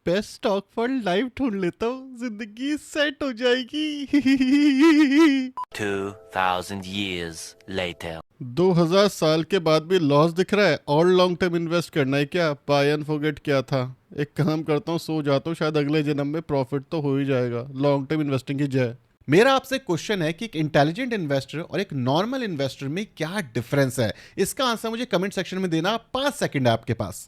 Best stock fund live ढूंढ लेता हूँ, जिंदगी सेट हो जाएगी। 2000 years later. 2000 साल के बाद भी लॉस दिख रहा है और लॉन्ग टर्म इन्वेस्ट करना है क्या? बाय एंड फॉरगेट क्या था? एक काम करता हूँ, सो जाता हूँ, शायद अगले जन्म में प्रॉफिट तो हो ही जाएगा। लॉन्ग टर्म इन्वेस्टिंग की जय। मेरा आपसे क्वेश्चन है कि एक इंटेलिजेंट इन्वेस्टर और एक नॉर्मल इन्वेस्टर में क्या डिफरेंस है? इसका आंसर मुझे कमेंट सेक्शन में देना। 5 सेकंड है आपके पास।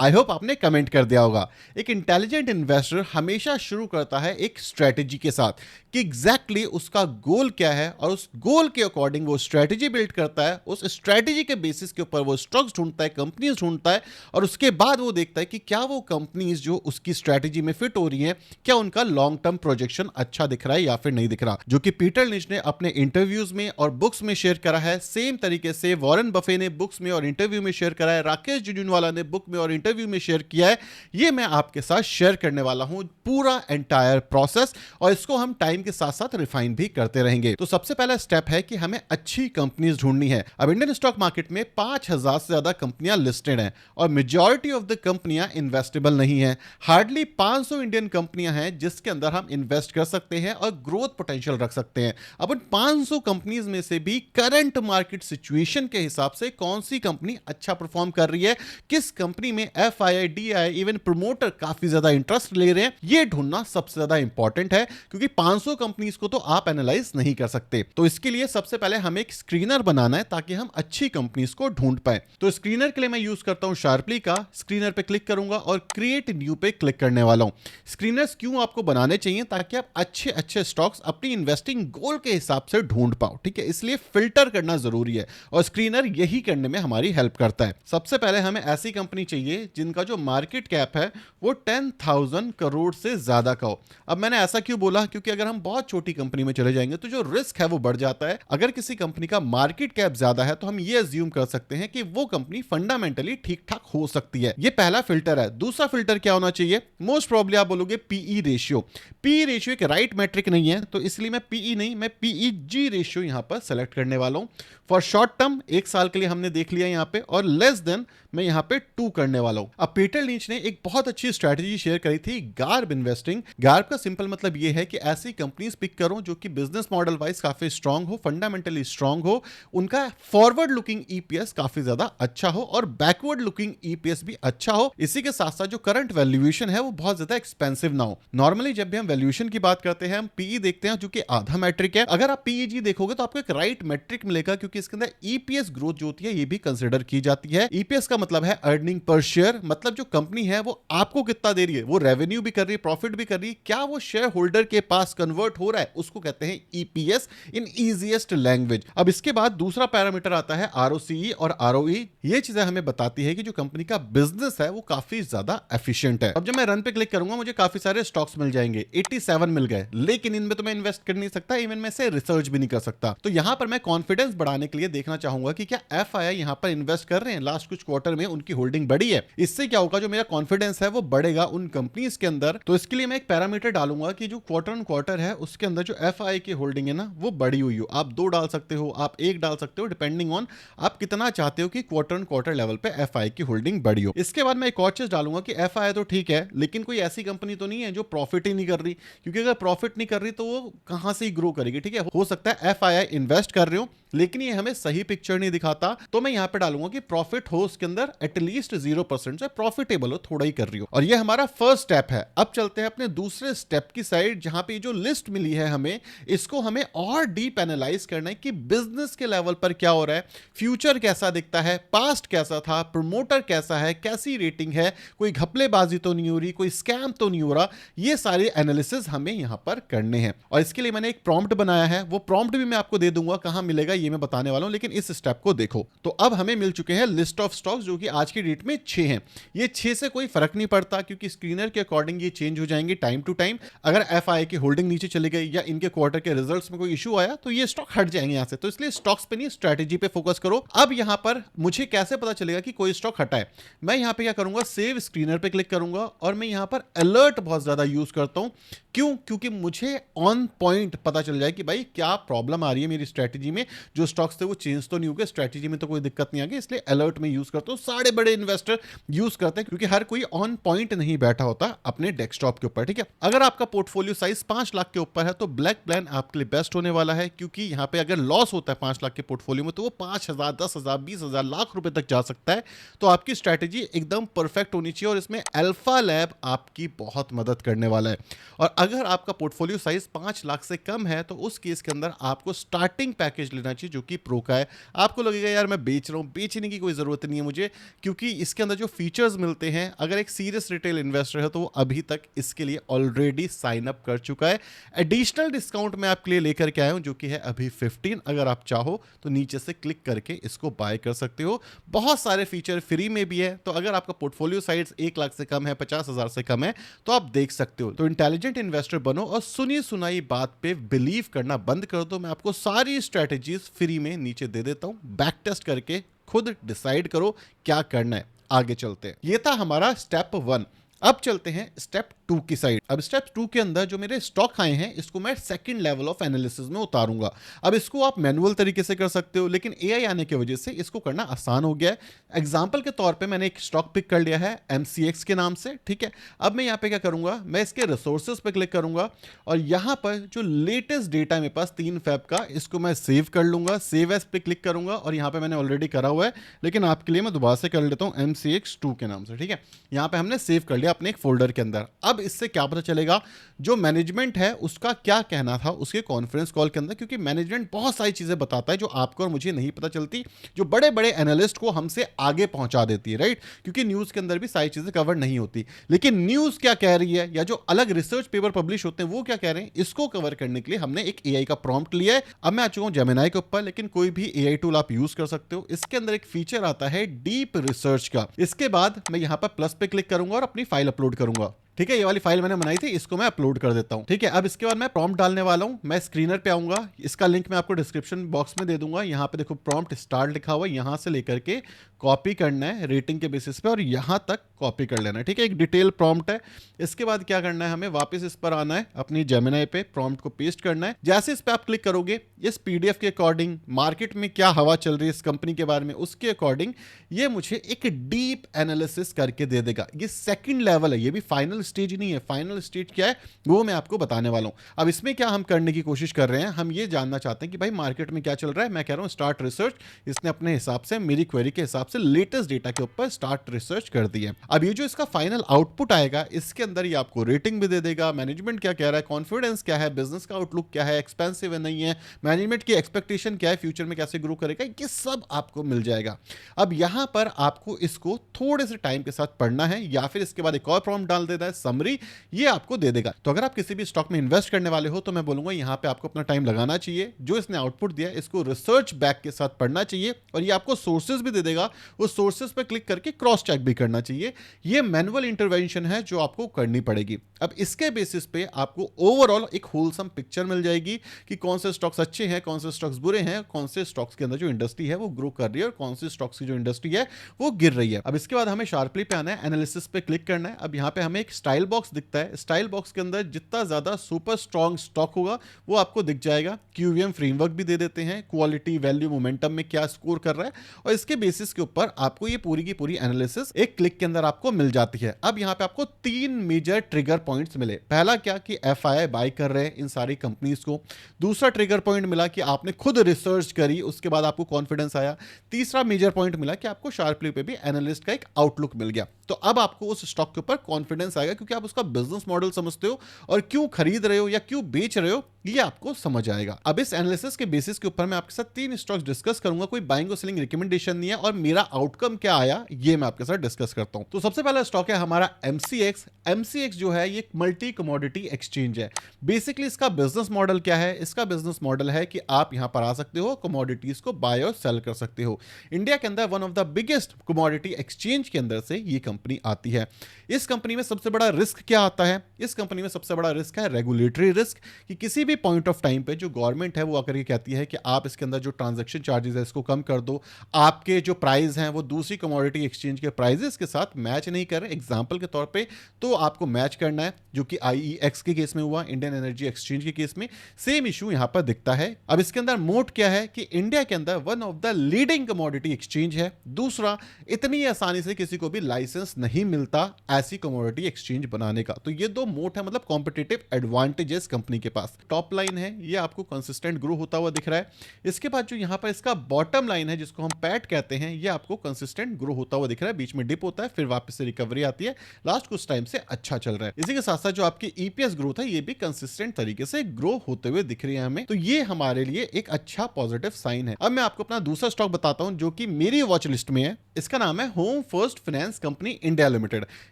आई होप आपने कमेंट कर दिया होगा। एक इंटेलिजेंट इन्वेस्टर हमेशा शुरू करता है एक स्ट्रेटेजी के साथ कि एग्जैक्टली उसका गोल क्या है और उस गोल के अकॉर्डिंग वो स्ट्रेटेजी बिल्ड करता है। उस स्ट्रेटेजी के बेसिस के ऊपर वो स्टॉक्स ढूंढता है, कंपनीज ढूंढता है और उसके बाद वो देखता है कि क्या वो कंपनीज जो उसकी स्ट्रेटेजी में फिट हो रही हैं, क्या उनका लॉन्ग टर्म प्रोजेक्शन अच्छा दिख रहा है या फिर नहीं दिख रहा, जो कि पीटर लिंच ने अपने इंटरव्यूज में और बुक्स में शेयर करा है। सेम तरीके से वॉरेन बफे ने बुक्स में और इंटरव्यू में शेयर करा है, राकेश जुनवाला ने बुक में और इंटरव्यू में शेयर किया है। ये मैं आपके साथ शेयर करने वाला हूं पूरा एंटायर प्रोसेस, और इसको हम टाइम के साथ साथ रिफाइन भी करते रहेंगे। तो सबसे पहला स्टेप है कि हमें अच्छी कंपनीज ढूंढनी है। अब इंडियन स्टॉक मार्केट में 5000 से ज्यादा कंपनियां लिस्टेड हैं और मेजॉरिटी ऑफ द कंपनियां इन्वेस्टेबल नहीं है। हार्डली 500 इंडियन कंपनियां हैं जिसके अंदर हम इन्वेस्ट कर सकते हैं और ग्रोथ पोटेंशियल रख सकते हैं। अब उन 500 कंपनीज में से भी करंट मार्केट सिचुएशन के हिसाब से कौन सी कंपनी अच्छा परफॉर्म कर रही है, किस कंपनी में एफआईआई, डीआई, इवन प्रमोटर काफी ज्यादा इंटरेस्ट ले रहे हैं, ये ढूंढना सबसे ज्यादा इंपॉर्टेंट है, क्योंकि 500 कंपनीज को तो आप एनालाइज नहीं कर सकते। तो इसके लिए सबसे पहले हमें एक स्क्रीनर बनाना है ताकि हम अच्छी कंपनीज को ढूंढ पाए। तो स्क्रीनर के लिए मैं यूज करता हूं शार्पली का। स्क्रीनर पे क्लिक करूंगा और क्रिएट न्यू पे क्लिक करने वाला हूं। स्क्रीनर्स क्यों आपको बनाने चाहिए? ताकि आप अच्छे अच्छे स्टॉक्स अपनी इन्वेस्टिंग गोल के हिसाब से ढूंढ पाओ, ठीक है? इसलिए फिल्टर करना जरूरी है और स्क्रीनर यही करने में हमारी हेल्प करता है। सबसे पहले हमें ऐसी कंपनी चाहिए जिनका जो मार्केट कैप है वो 10,000 करोड़ से ज्यादा का हो। अब मैंने ऐसा क्यों बोला? क्योंकि अगर हम बहुत छोटी कंपनी में चले जाएंगे तो जो रिस्क है वो बढ़ जाता है। अगर किसी कंपनी का मार्केट कैप ज्यादा है तो हम ये अज्यूम कर सकते हैं कि वो कंपनी फंडामेंटली ठीक ठाक हो सकती है। ये पहला फिल्टर है। दूसरा फिल्टर क्या होना चाहिए? मोस्ट प्रोबेबली आप बोलोगे पीई रेशियो। पीई रेशियो एक राइट मैट्रिक नहीं है, तो इसलिए मैं पीई नहीं, मैं पीईजी रेशियो यहां पर सेलेक्ट करने वाला हूं। फॉर शॉर्ट टर्म 1 साल के लिए हमने देख लिया यहां पे, और लेस देन मैं यहां पे 2 करने वाला हूं। अब पीटर लिंच ने एक बहुत अच्छी स्ट्रेटजी शेयर करी थी, गार्ब इन्वेस्टिंग। गार्ब का सिंपल मतलब यह है कि ऐसी कंपनीज पिक करो जो कि बिजनेस मॉडल वाइज काफी स्ट्रांग हो, फंडामेंटली स्ट्रांग हो, उनका फॉरवर्ड लुकिंग ईपीएस काफी ज्यादा अच्छा हो और बैकवर्ड लुकिंग ईपीएस भी अच्छा हो। इसी के साथ साथ जो करंट वैल्यूएशन है वो बहुत ज्यादा एक्सपेंसिव ना हो। नॉर्मली जब भी हम वैल्यूएशन की बात करते हैं हम पीई देखते हैं, जो कि आधा मैट्रिक है। अगर आप पीईजी देखोगे तो आपको एक राइट मैट्रिक मिलेगा, क्योंकि इसके अंदर ईपीएस ग्रोथ जो होती है ये भी कंसीडर की जाती है। ईपीएस का मतलब है अर्निंग पर शेयर, मतलब जो कंपनी है वो आपको कितना दे रही है, वो रेवेन्यू भी कर रही है, प्रॉफिट भी कर रही है, क्या वो शेयर होल्डर के पास कन्वर्ट हो रहा है, उसको कहते हैं ईपीएस इन इजीएस्ट लैंग्वेज। अब इसके बाद दूसरा पैरामीटर आता है आरओसीई और आरओई। ये चीजें हमें बताती है कि जो कंपनी का बिजनेस है वो काफी ज्यादा एफिशिएंट है। अब जब मैं रन पे क्लिक करूंगा मुझे काफी सारे स्टॉक्स मिल जाएंगे, 87 मिल गए, लेकिन इनमें तो मैं इन्वेस्ट कर नहीं सकता, इवन मैं से रिसर्च भी नहीं कर सकता। तो यहां पर मैं कॉन्फिडेंस बढ़ाने के लिए देखना चाहूंगा कि क्या एफआईआई यहां पर इन्वेस्ट कर रहे हैं, लास्ट कुछ क्वार्टर में उनकी होल्डिंग बढ़ी है। इससे क्या होगा, जो मेरा कॉन्फिडेंस है वो बढ़ेगा उन कंपनीज के अंदर। तो इसके लिए मैं एक पैरामीटर डालूंगा कि जो क्वार्टर ऑन क्वार्टर है उसके अंदर जो एफआईआई की होल्डिंग है ना वो बढ़ी हुई हो। आप 2 डाल सकते हो, आप 1 डाल सकते हो, डिपेंडिंग ऑन आप कितना चाहते हो कि क्वार्टर ऑन क्वार्टर लेवल पे एफआईआई की होल्डिंग बढ़ी हो। इसके बाद मैं एक और चीज डालूंगा कि एफआईआई तो ठीक है, लेकिन कोई ऐसी कंपनी तो नहीं है जो प्रॉफिट ही नहीं कर रही, क्योंकि अगर प्रॉफिट नहीं कर रही तो वो कहां से ही ग्रो करेगी, ठीक है? हो सकता है एफआईआई इन्वेस्ट कर रहे हो लेकिन ये हमें सही पिक्चर नहीं दिखाता, तो मैं यहां पे डालूंगा कि प्रॉफिट हो उसके अंदर एटलीस्ट 0%, से प्रॉफिटेबल हो, थोड़ा ही कर रही हो। और ये हमारा फर्स्ट स्टेप है। अब चलते हैं अपने दूसरे स्टेप की साइड, जहां पे जो लिस्ट मिली है हमें, इसको हमें और डीप एनालाइज करना है कि बिजनेस के लेवल पर क्या हो रहा है, फ्यूचर कैसा दिखता है, पास्ट कैसा था, प्रमोटर कैसा है, कैसी रेटिंग है, कोई घपलेबाजी तो नहीं हो रही, कोई स्कैम तो नहीं हो रहा। ये सारे एनालिसिस हमें यहां पर करने हैं और इसके लिए मैंने एक प्रॉम्प्ट बनाया है। वो प्रॉम्प्ट भी मैं आपको दे दूंगा, कहां मिलेगा ये मैं बताने वाला हूं, लेकिन इस स्टेप को देखो। तो अब हमें मिल चुके हैं लिस्ट ऑफ स्टॉक्स, जो कि आज की डेट में 6 हैं, ये 6 से कोई फर्क नहीं पड़ता क्योंकि स्क्रीनर के अकॉर्डिंग ये चेंज हो जाएंगे टाइम टू टाइम। अगर एफआई की होल्डिंग नीचे चली गई या इनके क्वार्टर के रिजल्ट्स में कोई इशू आया तो ये स्टॉक हट जाएंगे यहां से। तो इसलिए स्टॉक्स पे नहीं, स्ट्रेटेजी पे फोकस करो। अब यहां पर मुझे कैसे पता चलेगा कि कोई स्टॉक हटा है? मैं यहां पे क्या करूंगा, सेव स्क्रीनर पे क्लिक करूंगा और मैं यहां पर अलर्ट बहुत ज्यादा यूज करता हूं। क्यों? क्योंकि मुझे ऑन पॉइंट पता चल जाए कि भाई क्या प्रॉब्लम आ रही है मेरी स्ट्रेटेजी में, जो स्टॉक्स थे वो चेंज तो नहीं हो गए, स्ट्रेटेजी में तो कोई दिक्कत नहीं आ गई, इसलिए अलर्ट में यूज करता हूं। सारे बड़े इन्वेस्टर यूज करते हैं क्योंकि हर कोई ऑन पॉइंट नहीं बैठा होता अपने डेस्कटॉप के ऊपर, ठीक है। अगर आपका पोर्टफोलियो साइज 5 लाख के ऊपर है तो ब्लैक प्लान आपके लिए बेस्ट होने वाला है, क्योंकि यहां पे अगर लॉस होता है 5 लाख के पोर्टफोलियो में तो वो 5,000, 10,000, 20,000, लाख रुपए तक जा सकता है। तो आपकी स्ट्रेटेजी एकदम परफेक्ट होनी चाहिए और इसमें अल्फा लैब आपकी बहुत मदद करने वाला है। और अगर आपका पोर्टफोलियो साइज 5 लाख से कम है तो उस केस के अंदर आपको स्टार्टिंग पैकेज लेना चाहिए जो कि प्रो का है। आपको लगेगा यार मैं बेच रहा हूं, बेचने की कोई जरूरत नहीं है मुझे, क्योंकि इसके अंदर जो फीचर्स मिलते हैं, अगर एक सीरियस रिटेल इन्वेस्टर है तो वो अभी तक इसके लिए ऑलरेडी साइन अप कर चुका है। एडिशनल डिस्काउंट मैं आपके लिए लेकर के आया हूं जो कि है अभी 15। अगर आप चाहो तो नीचे से क्लिक करके इसको बाय कर सकते हो। बहुत सारे फीचर फ्री में भी है, तो अगर आपका पोर्टफोलियो साइज 1 लाख से कम है, 50,000 से कम है तो आप देख सकते हो। तो इंटेलिजेंट इन्वेस्टर बनो और सुनी सुनाई बात पे बिलीव करना बंद कर दो। मैं आपको सारी स्ट्रेटेजीज फ्री में नीचे दे देता हूं, बैक टेस्ट करके खुद डिसाइड करो क्या करना है। आगे चलते हैं, ये था हमारा स्टेप 1। अब चलते हैं स्टेप 2 की साइड। अब स्टेप 2 के अंदर जो मेरे स्टॉक आए हैं इसको मैं सेकंड लेवल ऑफ एनालिसिस में उतारूंगा। अब इसको आप मैनुअल तरीके से कर सकते हो, लेकिन एआई आने की वजह से इसको करना आसान हो गया है। एग्जांपल के तौर पे मैंने एक स्टॉक पिक कर लिया है MCX के नाम से, ठीक है। अब मैं यहाँ पे क्या करूंगा, मैं इसके रिसोर्सेज पे क्लिक करूंगा और यहाँ पर जो लेटेस्ट डेटा है मेरे पास 3 फेब का, इसको मैं सेव कर लूंगा। सेव एज पे क्लिक करूंगा और यहाँ पे मैंने ऑलरेडी करा हुआ है, लेकिन आपके लिए मैं दोबारा से कर लेता हूँ MCX2 के नाम से, ठीक है। यहाँ पे हमने सेव कर लिया अपने एक फोल्डर के अंदर। अब इससे क्या पता चलेगा जो मैनेजमेंट है उसका क्या कहना था उसके कॉन्फ्रेंस कॉल के अंदर, क्योंकि मैनेजमेंट बहुत सारी चीजें बताता है जो आपको और मुझे नहीं पता चलती, जो बड़े बड़े एनालिस्ट को हमसे आगे पहुंचा देती है, राइट। क्योंकि न्यूज के अंदर भी सारी चीजें कवर नहीं होती, लेकिन न्यूज क्या कह रही है या जो अलग रिसर्च पेपर पब्लिश होते हैं वो क्या कह रहे हैं, इसको कवर करने के लिए हमने एक एआई का प्रॉम्प्ट लिया है। अब मैं आ चुका हूं जेमिनाई के ऊपर, लेकिन कोई भी एआई टूल आप यूज कर सकते हो। इसके अंदर एक फीचर आता है डीप रिसर्च का। इसके बाद मैं यहां पर प्लस पे क्लिक करूंगा और अपनी फाइल अपलोड करूंगा, ठीक है। ये वाली फाइल मैंने बनाई थी, इसको मैं अपलोड कर देता हूं, ठीक है। अब इसके बाद मैं प्रॉम्प्ट डालने वाला हूं। मैं स्क्रीनर पे आऊंगा, इसका लिंक मैं आपको डिस्क्रिप्शन बॉक्स में दे दूंगा। यहां पे देखो प्रॉम्प्ट स्टार्ट लिखा हुआ है, यहां से लेकर के कॉपी करना है रेटिंग के बेसिस पे और यहां तक कॉपी कर लेना है, ठीक है। एक डिटेल प्रॉम्प्ट है। इसके बाद क्या करना है, हमें वापस इस पर आना है, अपनी जेमिनाई पे प्रॉम्प्ट को पेस्ट करना है। जैसे इस पे आप क्लिक करोगे, इस पीडीएफ के अकॉर्डिंग मार्केट में क्या हवा चल रही है इस कंपनी के बारे में, उसके अकॉर्डिंग ये मुझे एक डीप एनालिसिस करके दे देगा। ये सेकंड लेवल है, ये भी फाइनल स्टेज नहीं है। फाइनल स्टेज क्या है वो मैं आपको बताने वाला हूं। अब इसमें क्या हम करने की कोशिश कर रहे हैं, हम ये जानना चाहते हैं कि भाई मार्केट में क्या चल रहा है। मैं कह रहा हूं स्टार्ट रिसर्च, इसने अपने हिसाब से मेरी क्वेरी के हिसाब से लेटेस्ट डेटा के ऊपर स्टार्ट रिसर्च कर दी है। अब ये जो इसका फाइनल आउटपुट आएगा, इसके अंदर ये आपको रेटिंग भी दे देगा, मैनेजमेंट क्या कह रहा है, कॉन्फिडेंस क्या है, बिजनेस का आउटलुक क्या है, एक्सपेंसिव है नहीं है, मैनेजमेंट की एक्सपेक्टेशन क्या है, फ्यूचर में कैसे ग्रो करेगा, ये सब आपको मिल जाएगा। अब यहां पर आपको इसको थोड़े से टाइम के साथ पढ़ना है या फिर इसके बाद एक और प्रॉम्प्ट डाल देता है समरी, ये आपको दे देगा। तो अगर आप किसी भी स्टॉक में इन्वेस्ट करने वाले हो तो मैं बोलूंगा यहां पे आपको अपना टाइम लगाना चाहिए। जो इसने आउटपुट दिया इसको रिसर्च बैक के साथ पढ़ना चाहिए और ये आपको सोर्सेज भी दे देगा, उस सोर्सेज पे क्लिक करके क्रॉस चेक भी करना चाहिए। ये मैनुअल इंटरवेंशन है जो आपको करनी पड़ेगी। अब इसके बेसिस पे आपको ओवरऑल एक होलसम पिक्चर मिल जाएगी कि कौन से स्टॉक्स अच्छे हैं, कौन से स्टॉक्स बुरे हैं, कौन से स्टॉक्स के अंदर जो इंडस्ट्री है वो ग्रो कर रही है और कौन से स्टॉक्स की जो इंडस्ट्री है वो गिर रही है। अब इसके बाद हमें शार्पली पे आना है, एनालिसिस पे क्लिक करना है। अब यहाँ पे हमें एक स्टाइल बॉक्स दिखता है, स्टाइल बॉक्स के अंदर जितना ज्यादा सुपर स्ट्रॉन्ग स्टॉक होगा वो आपको दिख जाएगा। क्यूवीएम फ्रेमवर्क भी दे देते हैं, क्वालिटी वैल्यू मोमेंटम में क्या स्कोर कर रहा है, और इसके बेसिस के ऊपर आपको ये पूरी की पूरी एनालिसिस एक क्लिक के अंदर आपको मिल जाती है। अब यहाँ पे आपको 3 मेजर ट्रिगर पॉइंट्स मिले। पहला क्या कि एफआईआई बाय कर रहे हैं इन सारी कंपनीज को। दूसरा ट्रिगर पॉइंट मिला कि आपने खुद रिसर्च करी, उसके बाद आपको कॉन्फिडेंस आया। तीसरा मेजर पॉइंट मिला कि आपको शार्पली पे भी एनालिस्ट का एक आउटलुक मिल गया। तो अब आपको उस स्टॉक के ऊपर कॉन्फिडेंस आएगा क्योंकि आप उसका बिजनेस मॉडल समझते हो और क्यों खरीद रहे हो या क्यों बेच रहे हो ये आपको समझ आएगा। अब इस एनालिसिस के बेसिस के ऊपर मैं आपके साथ 3 स्टॉक्स डिस्कस करूंगा, कोई बाइंग और सेलिंग रिकमेंडेशन नहीं है, और मेरा आउटकम क्या आया ये मैं आपके साथ डिस्कस करता हूं। तो सबसे पहला स्टॉक है हमारा MCX। MCX जो है ये मल्टी कमोडिटी एक्सचेंज है। बेसिकली इसका बिजनेस मॉडल क्या है? इसका बिजनेस मॉडल है कि आप यहां पर आ सकते हो, कमोडिटीज को बाय और सेल कर सकते हो। इंडिया के अंदर one of the biggest commodity exchange के अंदर से ये कंपनी आती है। इस कंपनी में सबसे बड़ा रिस्क क्या आता है? इस कंपनी में सबसे बड़ा रिस्क है रेगुलेटरी रिस्क, कि किसी भी पॉइंट ऑफ टाइम पे जो गवर्नमेंट है वो आकर के कहती है कि आप इसके अंदर जो ट्रांजैक्शन चार्जेस है इसको कम कर दो, आपके जो प्राइस हैं वो दूसरी कमोडिटी एक्सचेंज के प्राइजेस के साथ मैच नहीं कर रहे एग्जांपल के तौर पे, तो आपको मैच करना है, जो कि IEX के केस में हुआ, इंडियन एनर्जी एक्सचेंज के केस में सेम इशू यहां पर दिखता है। अब इसके अंदर मोट क्या है कि इंडिया के अंदर one of the leading commodity exchange है। दूसरा, इतनी आसानी से किसी को भी लाइसेंस नहीं मिलता ऐसी कमोडिटी एक्सचेंज बनाने का। तो ये दो मोट है, मतलब कॉम्पिटिटिव एडवांटेजेस कंपनी के पास। टॉप लाइन है ये आपको कंसिस्टेंट ग्रो होता हुआ दिख रहा है। इसके बाद जो यहां पर इसका बॉटम लाइन है जिसको हम पैट कहते हैं, ये आपको कंसिस्टेंट ग्रो होता हुआ दिख रहा है। बीच में डिप होता है, फिर वापस से रिकवरी आती है, लास्ट कुछ टाइम से अच्छा चल रहा है। इसी के साथ साथ जो आपकी EPS ग्रोथ है ये भी कंसिस्टेंट तरीके से ग्रो होते हुए दिख रही है हमें। तो ये हमारे लिए एक अच्छा पॉजिटिव साइन है। अब मैं आपको अपना दूसरा स्टॉक बताता हूं जो कि मेरी वॉच लिस्ट में है। इसका नाम है home first finance company India limited.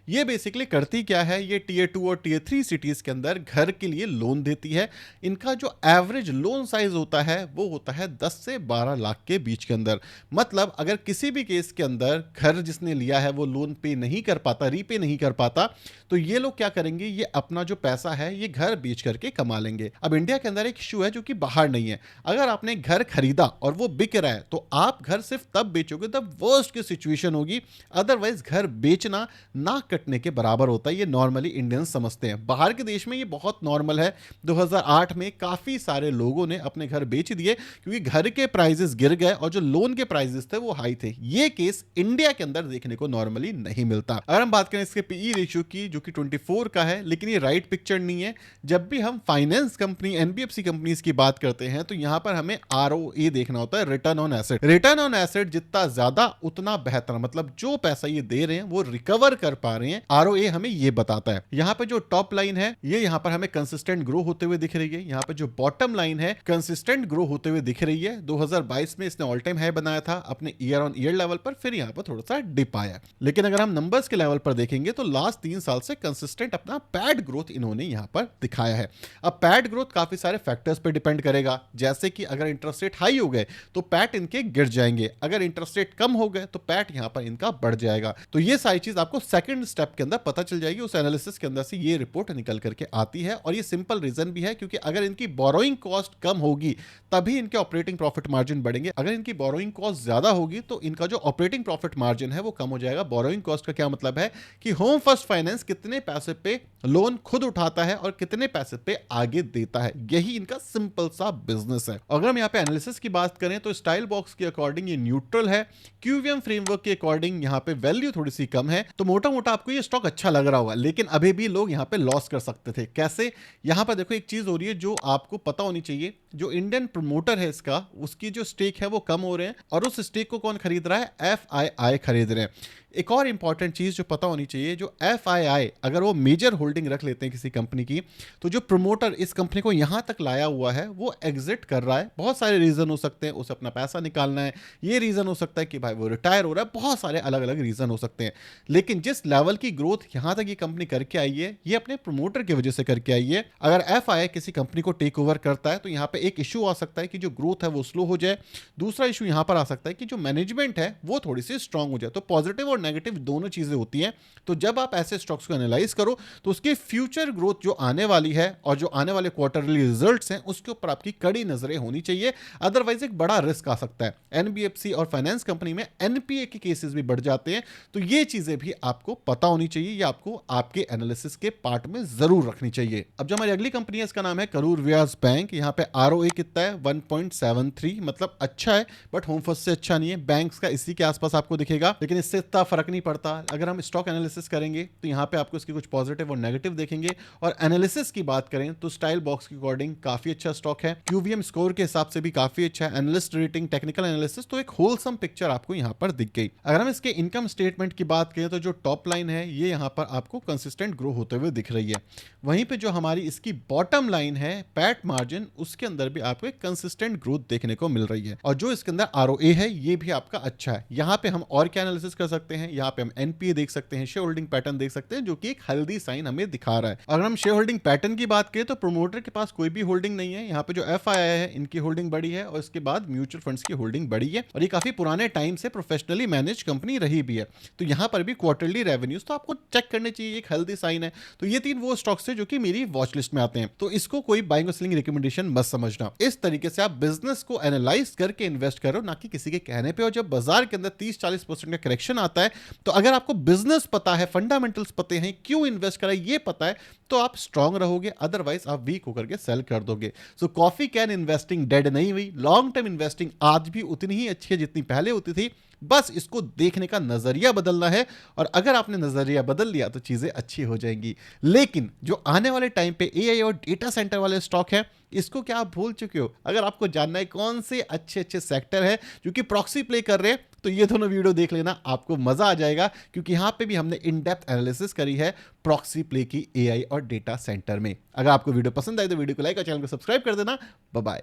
ये बेसिकली करती क्या है, ये Tier 2 और Tier 3 सिटीज के अंदर घर के लिए लोन देती है। इनका जो एवरेज लोन साइज होता है वो होता है 10 से 12 लाख के बीच के अंदर। मतलब अगर किसी भी केस के अंदर घर जिसने लिया है वो लोन पे नहीं कर पाता, रीपे नहीं कर पाता, तो ये लोग क्या करेंगे, ये अपना जो पैसा है ये घर बेच करके कमा लेंगे। अब इंडिया के अंदर एक इशू है जो कि बाहर नहीं है। अगर आपने घर खरीदा और वो बिक रहा है तो आप घर सिर्फ तब बेचोगे तब वर्स्ट की सिचुएशन होगी, अदरवाइज घर बेचना नाक कटने के बराबर होता है। ये नॉर्मली इंडियंस समझते हैं, बाहर के देश में ये बहुत नॉर्मल है। 2008 में काफी सारे लोगों ने अपने घर बेच दिए क्योंकि घर के प्राइसेस गिर गए और जो लोन के प्राइसेस थे वो हाई थे। ये केस इंडिया के अंदर देखने को नॉर्मली नहीं मिलता। अगर हम बात करें इसके PE रेशियो की जो कि 24 का है, लेकिन ये राइट पिक्चर नहीं है। जब भी हम फाइनेंस कंपनी NBFC कंपनीज की बात करते हैं तो यहां पर हमें ROA देखना होता है, return on asset. Return on asset जितना ज्यादा उतना बेहतर, मतलब जो पैसा ये दे रहे हैं वो रिकवर कर पा रहे हैं, ROA हमें ये बताता है। यहां पे जो टॉप लाइन है ये यहां पर हमें कंसिस्टेंट ग्रो होते हुए दिख रही है। यहां पे जो बॉटम लाइन है कंसिस्टेंट ग्रो होते हुए दिख रही है। 2022 में इसने ऑल टाइम हाई बनाया था अपने ईयर ऑन ईयर लेवल पर, फिर यहां पर थोड़ा सा डिप आया। लेकिन अगर हम नंबर्स के लेवल पर देखेंगे तो लास्ट 3 साल से कंसिस्टेंट अपना पैड ग्रोथ इन्होंने यहां पर दिखाया है। अब पैड ग्रोथ काफी सारे फैक्टर्स पे डिपेंड करेगा, जैसे कि अगर इंटरेस्ट रेट हाई हो गए तो पैट इनके गिर जाएंगे, अगर इंटरेस्ट रेट कम हो गए तो पैट यहां पर इनका बढ़ जाएगा। तो ये सारी चीज आपको सेकंड स्टेप के अंदर पता चल जाएगी। उस एनालिसिस के अंदर से ये रिपोर्ट निकल करके आती है, और ये सिंपल रीजन भी है क्योंकि अगर इनकी बोरोइंग कॉस्ट कम होगी तभी इनके ऑपरेटिंग प्रॉफिट मार्जिन बढ़ेंगे। अगर इनकी बोरोइंग कॉस्ट ज्यादा होगी तो इनका जो ऑपरेटिंग प्रॉफिट मार्जिन है वो कम हो जाएगा। बोरोइंग कॉस्ट का क्या मतलब है कि होम फर्स्ट फाइनेंस कितने पैसे पे लोन खुद उठाता है और कितने पैसे पे आगे देता है, यही इनका सिंपल सा बिजनेस है। अगर हम यहाँ पे एनालिसिस की बात करें तो स्टाइल बॉक्स के अकॉर्डिंग ये न्यूट्रल है, QVM फ्रेमवर्क के अकॉर्डिंग यहाँ पे वैल्यू थोड़ी सी कम है। तो मोटा मोटा आपको ये स्टॉक अच्छा लग रहा होगा, लेकिन अभी भी लोग यहाँ पे लॉस कर सकते थे। कैसे? यहाँ पर देखो एक चीज हो रही है जो आपको पता होनी चाहिए, जो इंडियन प्रमोटर है इसका, उसकी जो स्टेक है वो कम हो रहे हैं, और उस स्टेक को कौन खरीद रहा है? FII खरीद रहे हैं। एक और इंपॉर्टेंट चीज जो पता होनी चाहिए, जो FII अगर वो मेजर होल्डिंग रख लेते हैं किसी कंपनी की, तो जो प्रमोटर इस कंपनी को यहां तक लाया हुआ है वो एग्जिट कर रहा है। बहुत सारे रीजन हो सकते हैं, उसे अपना पैसा निकालना है, ये रीजन हो सकता है कि भाई वो रिटायर हो रहा है, बहुत सारे अलग अलग रीजन हो सकते हैं। लेकिन जिस लेवल की ग्रोथ यहां तक ये कंपनी करके आई है, ये अपने प्रमोटर की वजह से करके आई है। अगर FII किसी कंपनी को टेक ओवर करता है तो यहां पे एक इशू आ सकता है कि जो ग्रोथ है वो स्लो हो जाए। दूसरा इशू यहां पर आ सकता है कि जो मैनेजमेंट है वो थोड़ी सी स्ट्रांग हो जाए। तो पॉजिटिव और नेगेटिव दोनों चीजें होती हैं। तो जब आप ऐसे स्टॉक्स को एनालाइज करो तो उसकी फ्यूचर ग्रोथ जो आने वाली है और जो आने वाले क्वार्टरली रिजल्ट्स हैं उसके ऊपर आपकी कड़ी नजरें होनी चाहिए, अदरवाइज एक बड़ा रिस्क आ सकता है। NBFC और फाइनेंस कंपनी में NPA के केसेस भी बढ़ जाते हैं, तो ये चीजें भी आपको पता होनी चाहिए, ये आपको आपके एनालिसिस के पार्ट में जरूर रखनी चाहिए। अब जो हमारी अगली कंपनी है इसका नाम है करूर व्यास बैंक। यहाँ पे ROA कितना है? 1.73, मतलब अच्छा है बट होम फर्स्ट से अच्छा नहीं है। बैंक्स का इसी के आसपास आपको दिखेगा, लेकिन इससे इतना फर्क नहीं पड़ता। अगर हम स्टॉक एनालिसिस करेंगे तो यहाँ पे आपको इसके कुछ पॉजिटिव और नेगेटिव देखेंगे। और एनालिसिस की बात करें तो स्टाइल बॉक्स के अकॉर्डिंग काफी अच्छा स्टॉक है, QVM स्कोर के हिसाब से भी काफी अच्छा है, एनालिस्ट रेटिंग, टेक्निकल एनालिसिस, तो एक होलसम पिक्चर आपको यहाँ पर दिख गई। अगर हम इसके इनकम स्टेटमेंट की बात करें तो जो टॉप लाइन है ये यहाँ पर आपको कंसिस्टेंट ग्रो होते हुए दिख रही है। वहीं पे जो हमारी इसकी बॉटम लाइन है पैट मार्जिन, उसके अंदर भी आपको एक कंसिस्टेंट ग्रोथ देखने को मिल रही है। और जो इसके अंदर ROA है ये भी आपका अच्छा है। यहाँ पे हम और क्या एनालिसिस कर सकते हैं, यहाँ पे हम NPA देख सकते हैं, शेयर होल्डिंग पैटर्न देख सकते हैं, जो कि एक हेल्दी साइन हमें दिखा रहा है। अगर हम शेयर होल्डिंग पैटर्न की बात करें तो प्रोमोटर के पास कोई भी होल्डिंग नहीं है। यहाँ पे जो FII है इनकी होल्डिंग बड़ी है और इसके बाद म्यूचुअल फंड्स की होल्डिंग बड़ी है और ये काफी पुराने टाइम से प्रोफेशनली मैनेज कंपनी रही भी है। तो यहाँ पर भी क्वार्टरली रेवेन्यूज तो आपको चेक करने चाहिए, एक हेल्दी साइन है। तो ये 3 वो स्टॉक्स है जो कि मेरी वॉच लिस्ट में आते हैं। तो इसको कोई बाइंग और सेलिंग रिकमेंडेशन मत समझना। इस तरीके से आप बिजनेस को एनालाइज करके इन्वेस्ट करो, ना कि किसी के कहने पे। और जब बाजार के अंदर 30-40% का करेक्शन आता है तो अगर आपको बिजनेस पता है, फंडामेंटल्स पते हैं, क्यों इन्वेस्ट करा ये पता है, तो आप स्ट्रांग रहोगे। अदरवाइज आप वीक होकर के सेल कर दोगे। सो कॉफी कैन इन्वेस्टिंग डेड नहीं हुई। लॉन्ग टर्म इन्वेस्टिंग आज भी उतनी ही अच्छी है जितनी पहले होती थी। बस इसको देखने का नजरिया बदलना है और अगर आपने नजरिया बदल लिया तो चीजें अच्छी हो जाएंगी। लेकिन जो आने वाले टाइम पे AI और डेटा सेंटर वाले स्टॉक है, इसको क्या आप भूल चुके हो? अगर आपको जानना है कौन से अच्छे अच्छे सेक्टर है जो कि प्रॉक्सी प्ले कर रहे हैं, तो ये दोनों वीडियो देख लेना, आपको मजा आ जाएगा। क्योंकि यहां पे भी हमने इन डेप्थ एनालिसिस करी है प्रॉक्सी प्ले की AI और डेटा सेंटर में। अगर आपको वीडियो पसंद आई तो वीडियो को लाइक और चैनल को सब्सक्राइब कर देना। Bye bye.